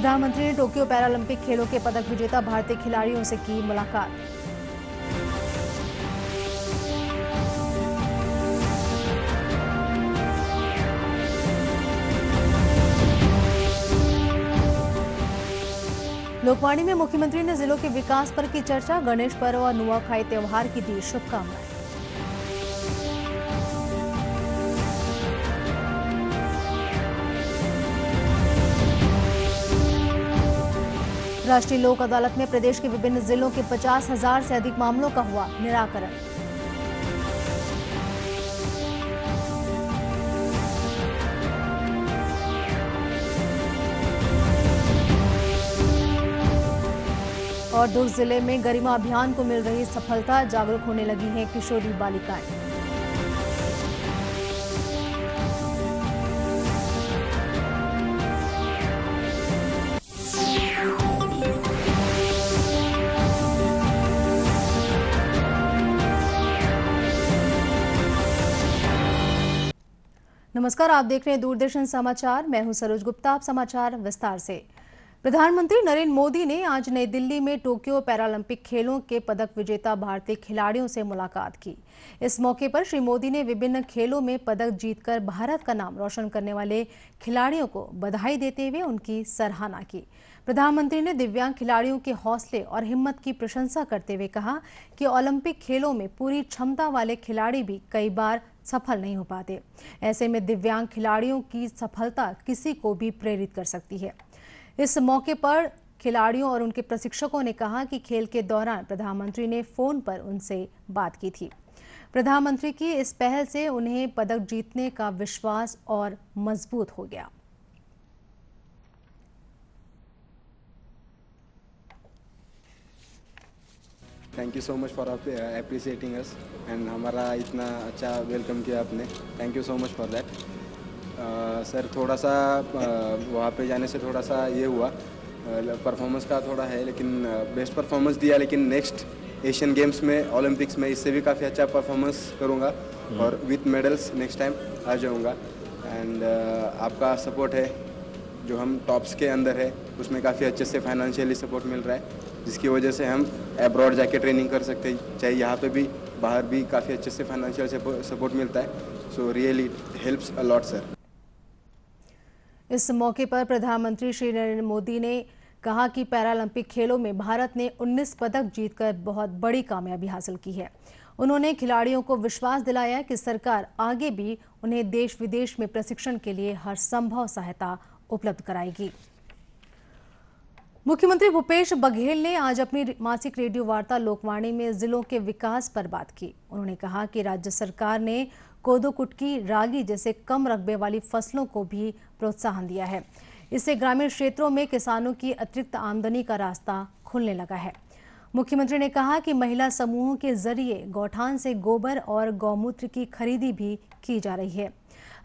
प्रधानमंत्री ने Tokyo Paralympic खेलों के पदक विजेता भारतीय खिलाड़ियों से की मुलाकात। लोकवाणी में मुख्यमंत्री ने जिलों के विकास पर की चर्चा। गणेश पर्व और नुआखाई त्योहार की दी शुभकामनाएं। राष्ट्रीय लोक अदालत में प्रदेश के विभिन्न जिलों के 50,000 से अधिक मामलों का हुआ निराकरण। और दुर्ग जिले में गरिमा अभियान को मिल रही सफलता। जागरूक होने लगी हैं किशोरी बालिकाएं। नमस्कार, आप देख रहे हैं दूरदर्शन समाचार। मैं हूं सरोज गुप्ता। आप समाचार विस्तार से। प्रधानमंत्री नरेंद्र मोदी ने आज नई दिल्ली में टोक्यो पैरालंपिक खेलों के पदक विजेता भारतीय खिलाड़ियों से मुलाकात की। इस मौके पर श्री मोदी ने विभिन्न खेलों में पदक जीतकर भारत का नाम रोशन करने वाले खिलाड़ियों को बधाई देते हुए उनकी सराहना की। प्रधानमंत्री ने दिव्यांग खिलाड़ियों के हौसले और हिम्मत की प्रशंसा करते हुए कहा कि ओलंपिक खेलों में पूरी क्षमता वाले खिलाड़ी भी कई बार सफल नहीं हो पाते। ऐसे में दिव्यांग खिलाड़ियों की सफलता किसी को भी प्रेरित कर सकती है। इस मौके पर खिलाड़ियों और उनके प्रशिक्षकों ने कहा कि खेल के दौरान प्रधानमंत्री ने फोन पर उनसे बात की थी। प्रधानमंत्री की इस पहल से उन्हें पदक जीतने का विश्वास और मजबूत हो गया। Thank you so much for appreciating us and हमारा इतना अच्छा वेलकम किया आपने। Thank you so much for that. Sir, थोड़ा सा वहाँ पे जाने से थोड़ा सा ये हुआ, परफॉर्मेंस का थोड़ा है, लेकिन बेस्ट परफॉर्मेंस दिया। लेकिन नेक्स्ट एशियन गेम्स में, ओलंपिक्स में इससे भी काफ़ी अच्छा परफॉर्मेंस करूँगा और विथ मेडल्स नेक्स्ट टाइम आ जाऊँगा। एंड आपका सपोर्ट है जो हम टॉप्स के अंदर है, उसमें काफ़ी अच्छे से फाइनेंशियली सपोर्ट मिल रहा है, जिसकी वजह से हम अब्रॉड जाके ट्रेनिंग कर सकते हैं। चाहे यहाँ पे भी बाहर भी काफ़ी अच्छे से फाइनेंशियल सपोर्ट मिलता है। So really helps a lot sir. इस मौके पर प्रधानमंत्री श्री नरेंद्र मोदी ने कहा कि पैरालंपिक खेलों में भारत ने 19 पदक जीतकर बहुत बड़ी कामयाबी हासिल की है। उन्होंने खिलाड़ियों को विश्वास दिलाया कि सरकार आगे भी उन्हें देश विदेश में प्रशिक्षण के लिए हर संभव सहायता उपलब्ध कराएगी। मुख्यमंत्री भूपेश बघेल ने आज अपनी मासिक रेडियो वार्ता लोकवाणी में जिलों के विकास पर बात की। उन्होंने कहा कि राज्य सरकार ने कोदो, कुटकी, रागी जैसे कम रकबे वाली फसलों को भी प्रोत्साहन दिया है। इससे ग्रामीण क्षेत्रों में किसानों की अतिरिक्त आमदनी का रास्ता खुलने लगा है। मुख्यमंत्री ने कहा कि महिला समूहों के जरिए गौठान से गोबर और गौमूत्र की खरीदी भी की जा रही है।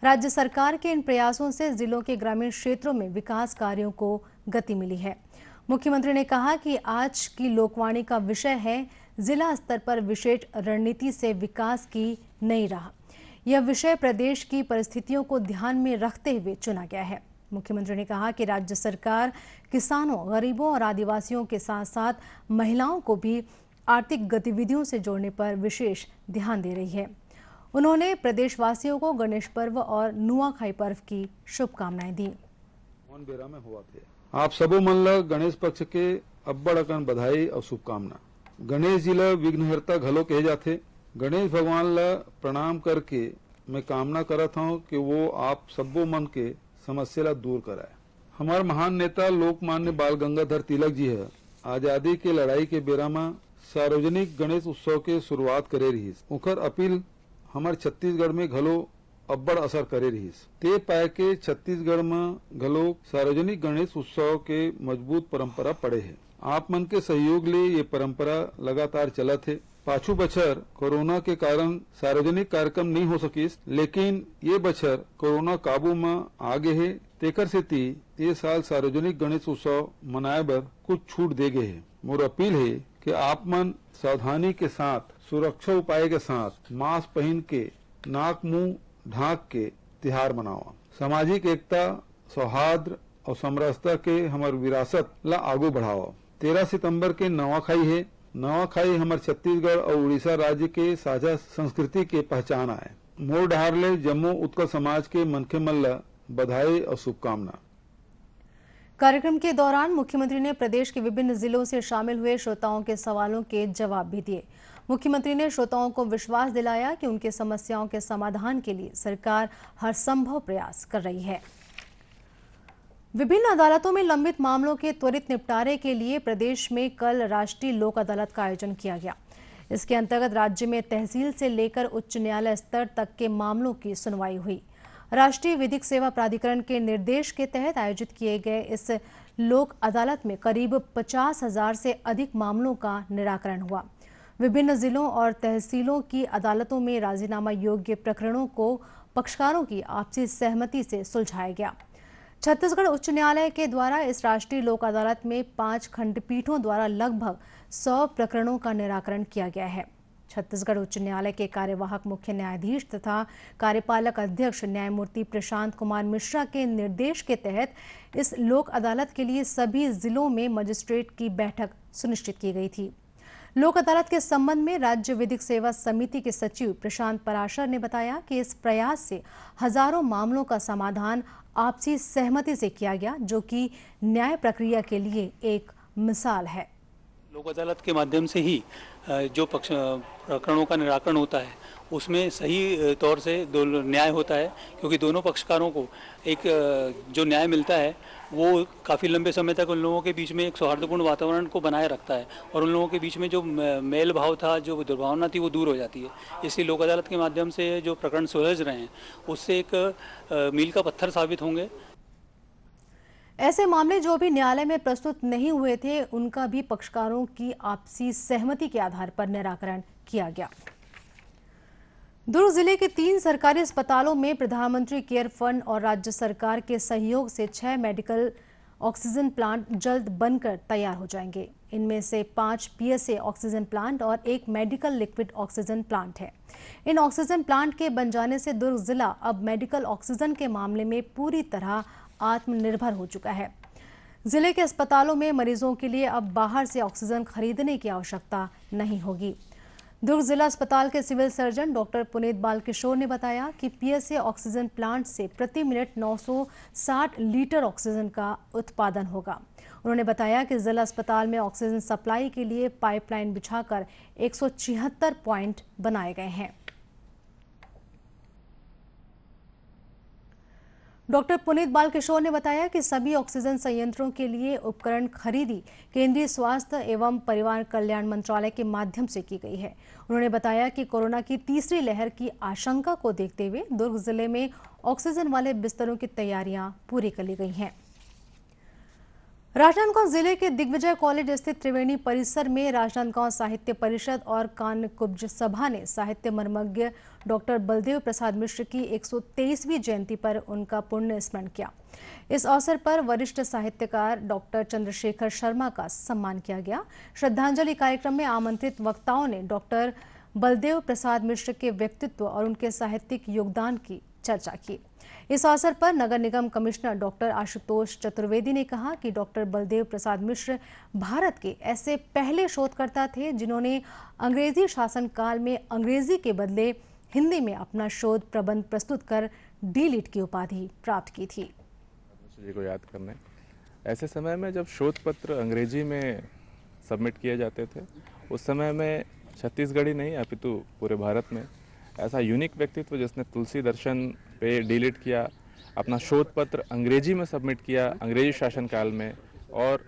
राज्य सरकार के इन प्रयासों से जिलों के ग्रामीण क्षेत्रों में विकास कार्यों को गति मिली है। मुख्यमंत्री ने कहा कि आज की लोकवाणी का विषय है जिला स्तर पर विशेष रणनीति से विकास की नई राह। यह विषय प्रदेश की परिस्थितियों को ध्यान में रखते हुए चुना गया है। मुख्यमंत्री ने कहा कि राज्य सरकार किसानों, गरीबों और आदिवासियों के साथ साथ महिलाओं को भी आर्थिक गतिविधियों से जोड़ने पर विशेष ध्यान दे रही है। उन्होंने प्रदेशवासियों को गणेश पर्व और नुआखाई पर्व की शुभकामनाएं दी। आप सबो मन ल गणेश पक्ष के अब्बड़ अकन बधाई और शुभकामना। गणेश जी ल विघ्नहर्ता घलो कहे जाथे। गणेश भगवान ल प्रणाम करके मैं कामना करत हूँ कि वो आप सबो मन के समस्या ला दूर कराए। हमार महान नेता लोकमान्य बाल गंगाधर तिलक जी है आजादी के लड़ाई के बेरा में सार्वजनिक गणेश उत्सव के शुरुआत करे रहीस। ओकर अपील हमार छत्तीसगढ़ में घलो अब्बड़ असर करे रहीस। ते पाए के छत्तीसगढ़ में घलो सार्वजनिक गणेश उत्सव के मजबूत परंपरा पड़े है। आप मन के सहयोग ले ये परंपरा लगातार चलत है। पाछू बछर कोरोना के कारण सार्वजनिक कार्यक्रम नहीं हो सकिस, लेकिन ये बछर कोरोना काबू में आगे है। तेकर सेती ये साल सार्वजनिक गणेश उत्सव मनाए बर कुछ छूट दे गए है। मोर अपील है कि आप मन सावधानी के साथ, सुरक्षा उपाय के साथ मास्क पहन के, नाक मुंह ढांक के त्योहार मनावा। सामाजिक एकता, सौहार्द और समरसता के हमार विरासत ला आगू बढ़ाओ। 13 सितंबर के नवाखाई है। नवाखाई हमार छत्तीसगढ़ और उड़ीसा राज्य के साझा संस्कृति के पहचान आए। मोर डहार ले जम्मू उत्कल समाज के मनखे मन ला बधाई और शुभकामना। कार्यक्रम के दौरान मुख्यमंत्री ने प्रदेश के विभिन्न जिलों से शामिल हुए श्रोताओं के सवालों के जवाब भी दिए। मुख्यमंत्री ने श्रोताओं को विश्वास दिलाया कि उनके समस्याओं के समाधान के लिए सरकार हर संभव प्रयास कर रही है। विभिन्न अदालतों में लंबित मामलों के त्वरित निपटारे के लिए प्रदेश में कल राष्ट्रीय लोक अदालत का आयोजन किया गया। इसके अंतर्गत राज्य में तहसील से लेकर उच्च न्यायालय स्तर तक के मामलों की सुनवाई हुई। राष्ट्रीय विधिक सेवा प्राधिकरण के निर्देश के तहत आयोजित किए गए इस लोक अदालत में करीब 50,000 से अधिक मामलों का निराकरण हुआ। विभिन्न जिलों और तहसीलों की अदालतों में राजीनामा योग्य प्रकरणों को पक्षकारों की आपसी सहमति से सुलझाया गया। छत्तीसगढ़ उच्च न्यायालय के द्वारा इस राष्ट्रीय लोक अदालत में 5 खंडपीठों द्वारा लगभग 100 प्रकरणों का निराकरण किया गया है। छत्तीसगढ़ उच्च न्यायालय के कार्यवाहक मुख्य न्यायाधीश तथा कार्यपालक अध्यक्ष न्यायमूर्ति प्रशांत कुमार मिश्रा के निर्देश के तहत इस लोक अदालत के लिए सभी जिलों में मजिस्ट्रेट की बैठक सुनिश्चित की गई थी। लोक अदालत के संबंध में राज्य विधिक सेवा समिति के सचिव प्रशांत पराशर ने बताया कि इस प्रयास से हजारों मामलों का समाधान आपसी सहमति से किया गया, जो कि न्याय प्रक्रिया के लिए एक मिसाल है। लोक अदालत के माध्यम से ही जो प्रकरणों का निराकरण होता है उसमें सही तौर से न्याय होता है, क्योंकि दोनों पक्षकारों को एक जो न्याय मिलता है वो काफ़ी लंबे समय तक उन लोगों के बीच में एक सौहार्दपूर्ण वातावरण को बनाए रखता है और उन लोगों के बीच में जो मेल भाव था, जो दुर्भावना थी, वो दूर हो जाती है। इसलिए लोक अदालत के माध्यम से जो प्रकरण सुलझ रहे हैं उससे एक मील का पत्थर साबित होंगे। ऐसे मामले जो भी न्यायालय में प्रस्तुत नहीं हुए थे, उनका भी पक्षकारों की आपसी सहमति के आधार पर निराकरण किया गया। दुर्ग जिले के 3 सरकारी अस्पतालों में प्रधानमंत्री केयर फंड और राज्य सरकार के सहयोग से 6 मेडिकल ऑक्सीजन प्लांट जल्द बनकर तैयार हो जाएंगे। इनमें से 5 पीएसए ऑक्सीजन प्लांट और 1 मेडिकल लिक्विड ऑक्सीजन प्लांट है। इन ऑक्सीजन प्लांट के बन जाने से दुर्ग जिला अब मेडिकल ऑक्सीजन के मामले में पूरी तरह आत्मनिर्भर हो चुका है। जिले के अस्पतालों में मरीजों के लिए अब बाहर से ऑक्सीजन खरीदने की आवश्यकता नहीं होगी। दुर्ग जिला अस्पताल के civil surgeon doctor Puneet Balkishore ने बताया कि पीएसए ऑक्सीजन प्लांट से प्रति मिनट 960 लीटर ऑक्सीजन का उत्पादन होगा। उन्होंने बताया कि जिला अस्पताल में ऑक्सीजन सप्लाई के लिए पाइपलाइन बिछाकर 176 पॉइंट बनाए गए हैं। डॉक्टर पुनीत बालकिशोर ने बताया कि सभी ऑक्सीजन संयंत्रों के लिए उपकरण खरीदी केंद्रीय स्वास्थ्य एवं परिवार कल्याण मंत्रालय के माध्यम से की गई है। उन्होंने बताया कि कोरोना की तीसरी लहर की आशंका को देखते हुए दुर्ग जिले में ऑक्सीजन वाले बिस्तरों की तैयारियां पूरी कर ली गई हैं। राजनांदगांव जिले के दिग्विजय कॉलेज स्थित त्रिवेणी परिसर में राजनांदगांव साहित्य परिषद और कान्यकुब्ज सभा ने साहित्य मर्मज्ञ डॉक्टर बलदेव प्रसाद मिश्र की 123वीं जयंती पर उनका पुण्य स्मरण किया। इस अवसर पर वरिष्ठ साहित्यकार डॉक्टर चंद्रशेखर शर्मा का सम्मान किया गया। श्रद्धांजलि कार्यक्रम में आमंत्रित वक्ताओं ने डॉक्टर बलदेव प्रसाद मिश्र के व्यक्तित्व और उनके साहित्यिक योगदान की चर्चा की। इस अवसर पर नगर निगम कमिश्नर डॉक्टर आशुतोष चतुर्वेदी ने कहा कि डॉक्टर बलदेव प्रसाद मिश्र भारत के ऐसे पहले शोधकर्ता थे जिन्होंने अंग्रेजी शासन काल में अंग्रेजी के बदले हिंदी में अपना शोध प्रबंध प्रस्तुत कर डी.लिट की उपाधि प्राप्त की थी। जी को याद करने ऐसे समय में जब शोध पत्र अंग्रेजी में सबमिट किए जाते थे, उस समय में छत्तीसगढ़ ही नहीं अपितु पूरे भारत में ऐसा यूनिक व्यक्तित्व जिसने तुलसी दर्शन पे डी.लिट किया, अपना शोध पत्र अंग्रेजी में सबमिट किया अंग्रेजी शासनकाल में और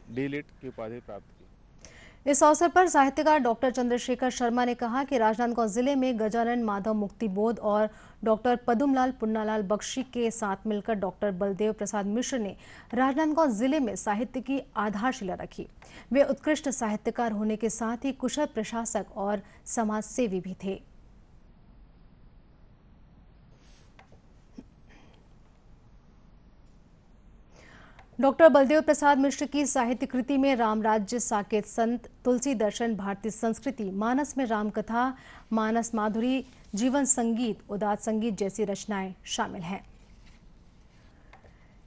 डी.लिट की उपाधि प्राप्त की। इस अवसर पर साहित्यकार डॉक्टर चंद्रशेखर शर्मा ने कहा कि राजनांदगांव जिले में गजानन माधव मुक्तिबोध और डॉक्टर पदुमलाल पुन्नालाल बख्शी के साथ मिलकर डॉक्टर बलदेव प्रसाद मिश्र ने राजनांदगांव जिले में साहित्य की आधारशिला रखी। वे उत्कृष्ट साहित्यकार होने के साथ ही कुशल प्रशासक और समाज सेवी भी थे। डॉक्टर बलदेव प्रसाद मिश्र की साहित्य कृति में राम राज्य, साकेत संत, तुलसी दर्शन, भारतीय संस्कृति, मानस में राम कथा, मानस माधुरी, जीवन संगीत, उदात संगीत जैसी रचनाएं शामिल हैं।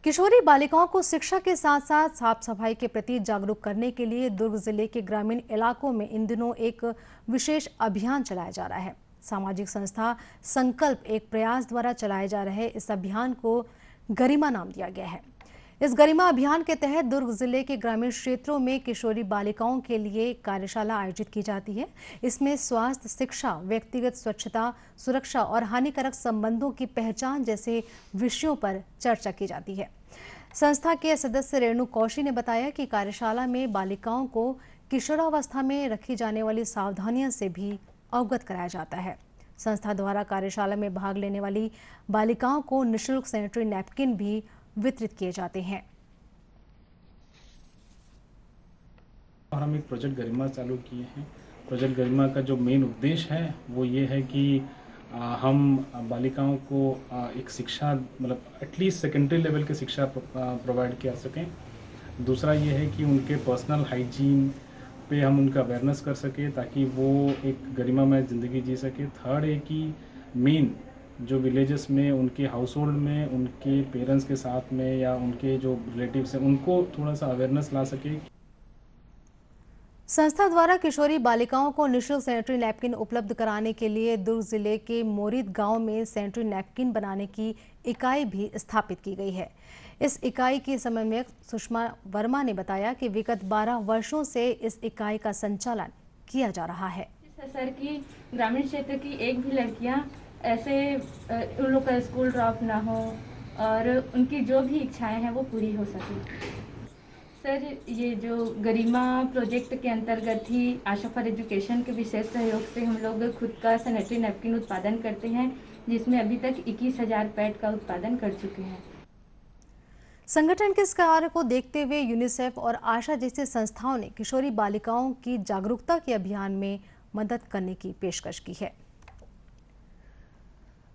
किशोरी बालिकाओं को शिक्षा के साथ साथ साफ सफाई के प्रति जागरूक करने के लिए दुर्ग जिले के ग्रामीण इलाकों में इन दिनों एक विशेष अभियान चलाया जा रहा है। सामाजिक संस्था संकल्प एक प्रयास द्वारा चलाए जा रहे इस अभियान को गरिमा नाम दिया गया है। इस गरिमा अभियान के तहत दुर्ग जिले के ग्रामीण क्षेत्रों में किशोरी बालिकाओं के लिए कार्यशाला आयोजित की जाती है। इसमें स्वास्थ्य, शिक्षा, व्यक्तिगत स्वच्छता, सुरक्षा और हानिकारक संबंधों की पहचान जैसे विषयों पर चर्चा की जाती है। संस्था के सदस्य रेणु कौशी ने बताया कि कार्यशाला में बालिकाओं को किशोरावस्था में रखी जाने वाली सावधानियों से भी अवगत कराया जाता है। संस्था द्वारा कार्यशाला में भाग लेने वाली बालिकाओं को निःशुल्क सैनिटरी नैपकिन भी वितरित किए जाते हैं। और हम एक प्रोजेक्ट गरिमा चालू किए हैं। प्रोजेक्ट गरिमा का जो मेन उद्देश्य है वो ये है कि हम बालिकाओं को एक शिक्षा मतलब एटलीस्ट सेकेंडरी लेवल की शिक्षा प्रोवाइड कर सकें। दूसरा ये है कि उनके पर्सनल हाइजीन पे हम उनका अवेयरनेस कर सकें ताकि वो एक गरिमामय ज़िंदगी जी सके। थर्ड है कि मेन जो विलेजेस में उनके हाउस होल्ड में उनके पेरेंट्स के साथ में या उनके जो रिलेटिव्स हैं उनको थोड़ा सा अवेयरनेस ला सके। संस्था द्वारा किशोरी बालिकाओं को निःशुल्क सैनिटरी नैपकिन उपलब्ध कराने के लिए दुर्ग जिले के मोरीद गांव में सैनिटरी नैपकिन बनाने की इकाई भी स्थापित की गई है। इस इकाई की समन्वयक सुषमा वर्मा ने बताया कि विगत 12 वर्षों से इस इकाई का संचालन किया जा रहा है। सर की ग्रामीण क्षेत्र की एक भी लड़कियां ऐसे उन लोग का स्कूल ड्रॉप ना हो और उनकी जो भी इच्छाएं हैं वो पूरी हो सके। सर ये जो गरिमा प्रोजेक्ट के अंतर्गत ही आशा फॉर एजुकेशन के विशेष सहयोग से हम लोग खुद का सैनिटरी नैपकिन उत्पादन करते हैं, जिसमें अभी तक 21,000 पैड का उत्पादन कर चुके हैं। संगठन के इस कार्य को देखते हुए यूनिसेफ और आशा जैसी संस्थाओं ने किशोरी बालिकाओं की जागरूकता के अभियान में मदद करने की पेशकश की है।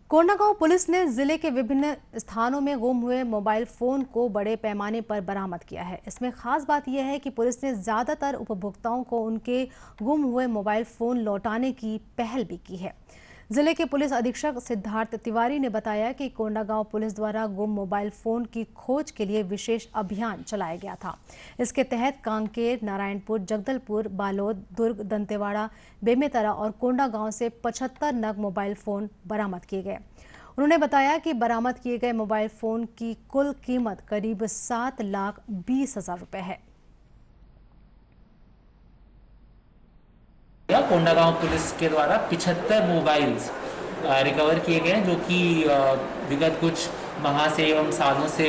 कोंडागांव पुलिस ने जिले के विभिन्न स्थानों में गुम हुए मोबाइल फोन को बड़े पैमाने पर बरामद किया है। इसमें खास बात यह है कि पुलिस ने ज्यादातर उपभोक्ताओं को उनके गुम हुए मोबाइल फोन लौटाने की पहल भी की है। जिले के पुलिस अधीक्षक सिद्धार्थ तिवारी ने बताया कि कोंडागांव पुलिस द्वारा गुम मोबाइल फोन की खोज के लिए विशेष अभियान चलाया गया था। इसके तहत कांकेर, नारायणपुर, जगदलपुर, बालोद, दुर्ग, दंतेवाड़ा, बेमेतरा और कोंडागांव से 75 नग मोबाइल फोन बरामद किए गए। उन्होंने बताया कि बरामद किए गए मोबाइल फोन की कुल कीमत करीब 7,20,000 रुपए है। कोंडागांव पुलिस के द्वारा 75 मोबाइल्स रिकवर किए गए हैं, जो कि विगत कुछ माह से एवं सालों से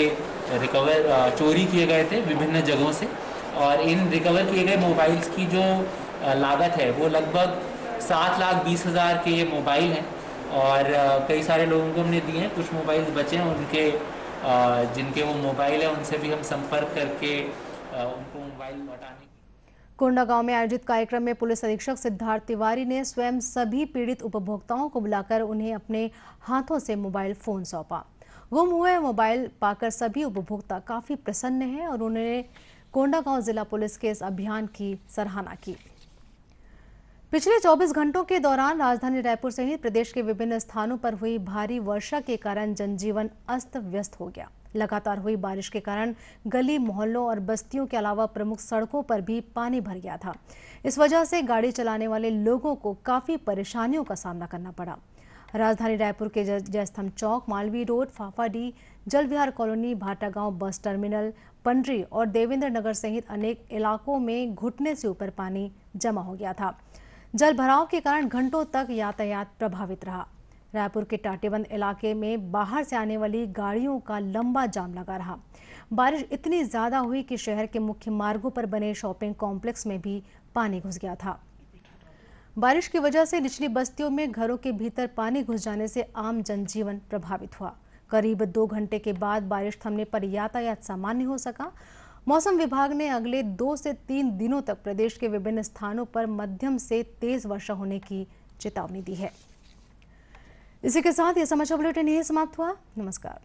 चोरी किए गए थे विभिन्न जगहों से। और इन रिकवर किए गए मोबाइल्स की जो लागत है वो लगभग 7,20,000 के ये मोबाइल हैं। और कई सारे लोगों को हमने दिए हैं, कुछ मोबाइल्स बचे हैं, उनके जिनके वो मोबाइल है उनसे भी हम संपर्क करके उनको मोबाइल लौटाने। कोंडागांव में आयोजित कार्यक्रम में पुलिस अधीक्षक सिद्धार्थ तिवारी ने स्वयं सभी पीड़ित उपभोक्ताओं को बुलाकर उन्हें अपने हाथों से मोबाइल फोन सौंपा। गुम हुए मोबाइल पाकर सभी उपभोक्ता काफी प्रसन्न हैं और उन्होंने कोंडागांव जिला पुलिस के इस अभियान की सराहना की। पिछले 24 घंटों के दौरान राजधानी रायपुर सहित प्रदेश के विभिन्न स्थानों पर हुई भारी वर्षा के कारण जनजीवन अस्त व्यस्त हो गया। लगातार हुई बारिश के कारण गली, मोहल्लों और बस्तियों के अलावा प्रमुख सड़कों पर भी पानी भर गया था। इस वजह से गाड़ी चलाने वाले लोगों को काफी परेशानियों का सामना करना पड़ा। राजधानी रायपुर के जयस्तंभ चौक, मालवीय रोड, फाफाडी, जल विहार colony, Bhatagaon bus terminal, Pandri और देवेंद्र नगर सहित अनेक इलाकों में घुटने से ऊपर पानी जमा हो गया था। जल भराव के कारण घंटों तक यातायात प्रभावित रहा। रायपुर के टाटीबंद इलाके में बाहर से आने वाली गाड़ियों का लंबा जाम लगा रहा। बारिश इतनी ज्यादा हुई कि शहर के मुख्य मार्गों पर बने शॉपिंग कॉम्प्लेक्स में भी पानी घुस गया था। बारिश की वजह से निचली बस्तियों में घरों के भीतर पानी घुस जाने से आम जनजीवन प्रभावित हुआ। करीब 2 घंटे के बाद बारिश थमने पर यातायात सामान्य हो सका। मौसम विभाग ने अगले 2 से 3 दिनों तक प्रदेश के विभिन्न स्थानों पर मध्यम से तेज वर्षा होने की चेतावनी दी है। इसी के साथ ये समाचार बुलेटिन यही समाप्त हुआ। नमस्कार।